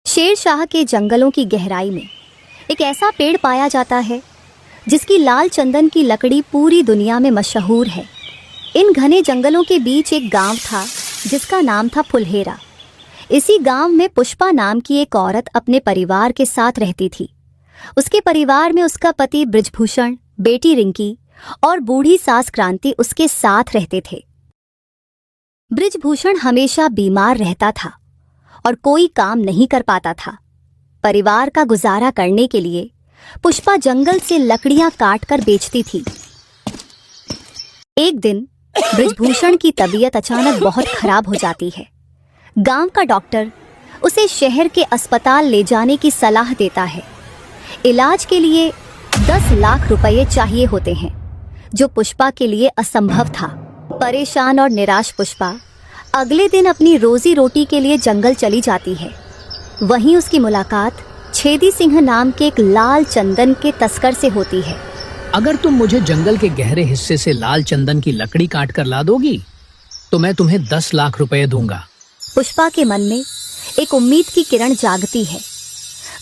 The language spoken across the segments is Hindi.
शेरशाह के जंगलों की गहराई में एक ऐसा पेड़ पाया जाता है जिसकी लाल चंदन की लकड़ी पूरी दुनिया में मशहूर है। इन घने जंगलों के बीच एक गांव था जिसका नाम था फुलहेरा। इसी गांव में पुष्पा नाम की एक औरत अपने परिवार के साथ रहती थी। उसके परिवार में उसका पति बृजभूषण, बेटी रिंकी और बूढ़ी सास क्रांति उसके साथ रहते थे। बृजभूषण हमेशा बीमार रहता था और कोई काम नहीं कर पाता था। परिवार का गुजारा करने के लिए पुष्पा जंगल से लकड़ियां काटकर बेचती थी। एक दिन बृजभूषण की तबीयत अचानक बहुत खराब हो जाती है। गांव का डॉक्टर उसे शहर के अस्पताल ले जाने की सलाह देता है। इलाज के लिए 10 लाख रुपए चाहिए होते हैं, जो पुष्पा के लिए असंभव था। परेशान और निराश पुष्पा अगले दिन अपनी रोजी रोटी के लिए जंगल चली जाती है। वहीं उसकी मुलाकात छेदी सिंह नाम के एक लाल चंदन के तस्कर से होती है। अगर तुम मुझे जंगल के गहरे हिस्से से लाल चंदन की लकड़ी काट कर ला दोगी तो मैं तुम्हें 10 लाख रुपए दूंगा। पुष्पा के मन में एक उम्मीद की किरण जागती है।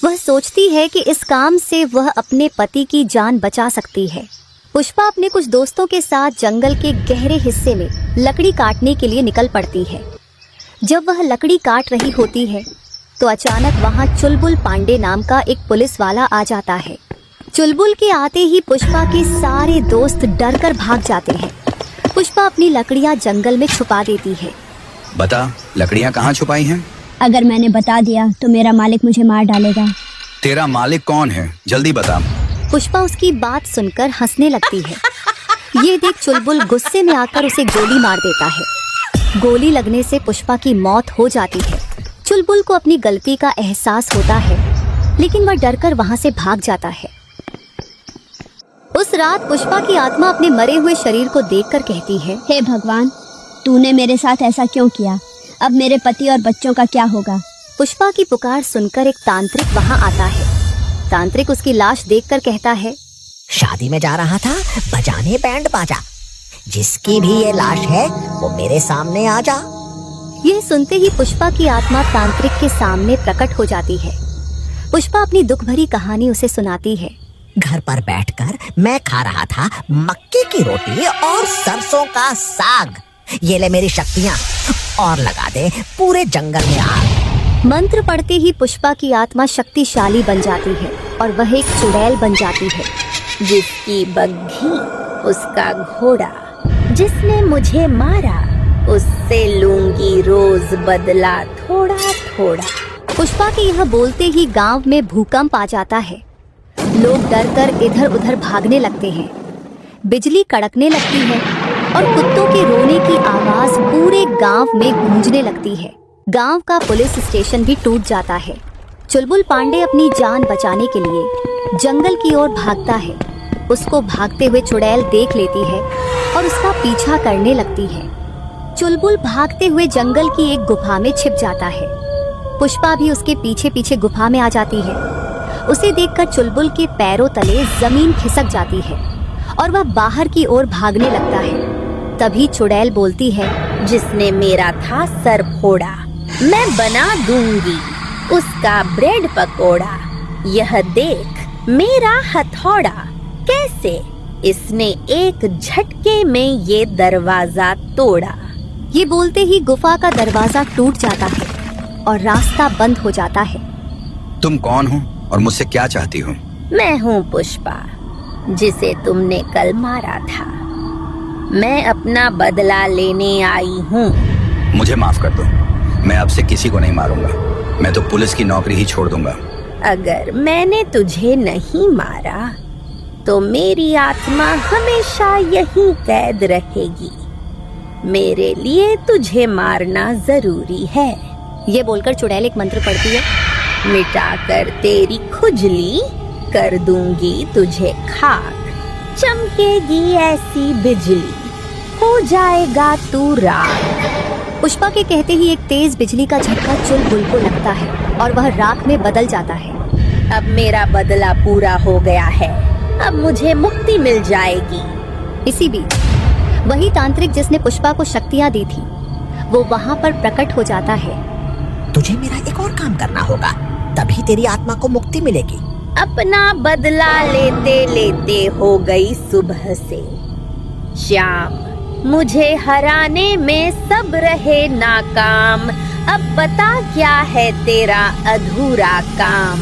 वह सोचती है कि इस काम से वह अपने पति की जान बचा सकती है। पुष्पा अपने कुछ दोस्तों के साथ जंगल के गहरे हिस्से में लकड़ी काटने के लिए निकल पड़ती है। जब वह लकड़ी काट रही होती है तो अचानक वहां चुलबुल पांडे नाम का एक पुलिस वाला आ जाता है। चुलबुल के आते ही पुष्पा के सारे दोस्त डरकर भाग जाते हैं। पुष्पा अपनी लकड़ियां जंगल में छुपा देती है। बता, लकड़ियां कहाँ छुपाई हैं? अगर मैंने बता दिया तो मेरा मालिक मुझे मार डालेगा। तेरा मालिक कौन है? जल्दी बता। पुष्पा उसकी बात सुनकर हंसने लगती है। ये देख चुलबुल गुस्से में आकर उसे गोली मार देता है। गोली लगने से पुष्पा की मौत हो जाती है। चुलबुल को अपनी गलती का एहसास होता है, लेकिन वह डरकर वहां से भाग जाता है। उस रात पुष्पा की आत्मा अपने मरे हुए शरीर को देखकर कहती है, हे भगवान, तूने मेरे साथ ऐसा क्यों किया? अब मेरे पति और बच्चों का क्या होगा? पुष्पा की पुकार सुनकर एक तांत्रिक वहां आता है। तांत्रिक उसकी लाश देखकर कहता है, शादी में जा रहा था बजाने बैंड बाजा। जिसकी भी ये लाश है वो मेरे सामने आ जा। यह सुनते ही पुष्पा की आत्मा तांत्रिक के सामने प्रकट हो जाती है। पुष्पा अपनी दुख भरी कहानी उसे सुनाती है। घर पर बैठकर मैं खा रहा था मक्के की रोटी और सरसों का साग। ये ले मेरी शक्तियाँ और लगा दे पूरे जंगल में आग। मंत्र पढ़ते ही पुष्पा की आत्मा शक्तिशाली बन जाती है और वह एक चुड़ैल बन जाती है। जिसकी बग्घी उसका घोड़ा, जिसने मुझे मारा उससे लूंगी रोज बदला थोड़ा थोड़ा। पुष्पा के यह बोलते ही गांव में भूकंप आ जाता है। लोग डरकर इधर उधर भागने लगते हैं। बिजली कड़कने लगती है और कुत्तों के रोने की आवाज पूरे गांव में गूंजने लगती है। गांव का पुलिस स्टेशन भी टूट जाता है। चुलबुल पांडे अपनी जान बचाने के लिए जंगल की ओर भागता है। उसको भागते हुए चुड़ैल देख लेती है और उसका पीछा करने लगती है। चुलबुल भागते हुए जंगल की एक गुफा में छिप जाता है। पुष्पा भी उसके पीछे पीछे गुफा में आ जाती है। उसे देखकर चुलबुल के पैरों तले जमीन खिसक जाती है और वह बाहर की ओर भागने लगता है। तभी चुड़ैल बोलती है, जिसने मेरा था सर फोड़ा, मैं बना दूंगी उसका ब्रेड पकोड़ा। यह देख मेरा हथौड़ा, कैसे इसने एक झटके में ये दरवाजा तोड़ा। ये बोलते ही गुफा का दरवाजा टूट जाता है और रास्ता बंद हो जाता है। तुम कौन हो और मुझसे क्या चाहती हो? मैं हूँ पुष्पा, जिसे तुमने कल मारा था। मैं अपना बदला लेने आई हूँ। मुझे माफ कर दो, मैं अब से किसी को नहीं मारूंगा। मैं तो पुलिस की नौकरी ही छोड़ दूंगा। अगर मैंने तुझे नहीं मारा तो मेरी आत्मा हमेशा यहीं कैद रहेगी। मेरे लिए तुझे मारना जरूरी है। ये बोलकर चुड़ैल एक मंत्र पढ़ती है। मिटा कर तेरी खुजली कर दूंगी तुझे खाक। चमकेगी ऐसी बिजली हो जाएगा तू राख। पुष्पा के कहते ही एक तेज बिजली का झटका चुलबुल को लगता है और वह राख में बदल जाता है। अब मेरा बदला पूरा हो गया है, अब मुझे मुक्ति मिल जाएगी। इसी बीच वही तांत्रिक जिसने पुष्पा को शक्तियां दी थी वो वहां पर प्रकट हो जाता है। तुझे मेरा एक और काम करना होगा, तभी तेरी आत्मा को मुक्ति मिलेगी। अपना बदला लेते लेते हो गई सुबह से शाम। मुझे हराने में सब रहे नाकाम। अब बता क्या है तेरा अधूरा काम।